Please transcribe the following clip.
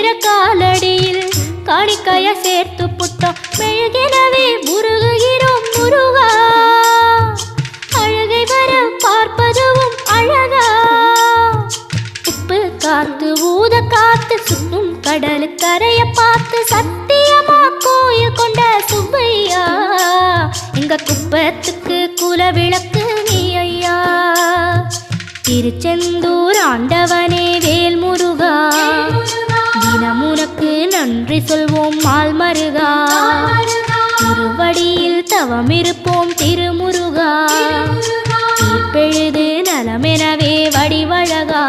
வைக்கிற காலடியில் காணிக்கைய சேர்த்து புட்டோம் மெழுகினவே முருகுகிறோம் முருகா அழகை வர பார்ப்பதுவும் அழகா உப்பு காத்து ஊத காத்து சுற்றும் கடலு கரைய பார்த்து சத்தியமா கோயில் கொண்ட சுப்பையா எங்க குப்பத்துக்கு குல விளக்கு நீ ஐயா திருச்செந்தூர் ஆண்டவனே வேல் முருகா தினமுனக்கு நன்றி சொல்வோம் மால் மருகா திருவடியில் தவமிருப்போம் திருமுருகா தீர்ப்பெழுது நலமெனவே வடிவழகா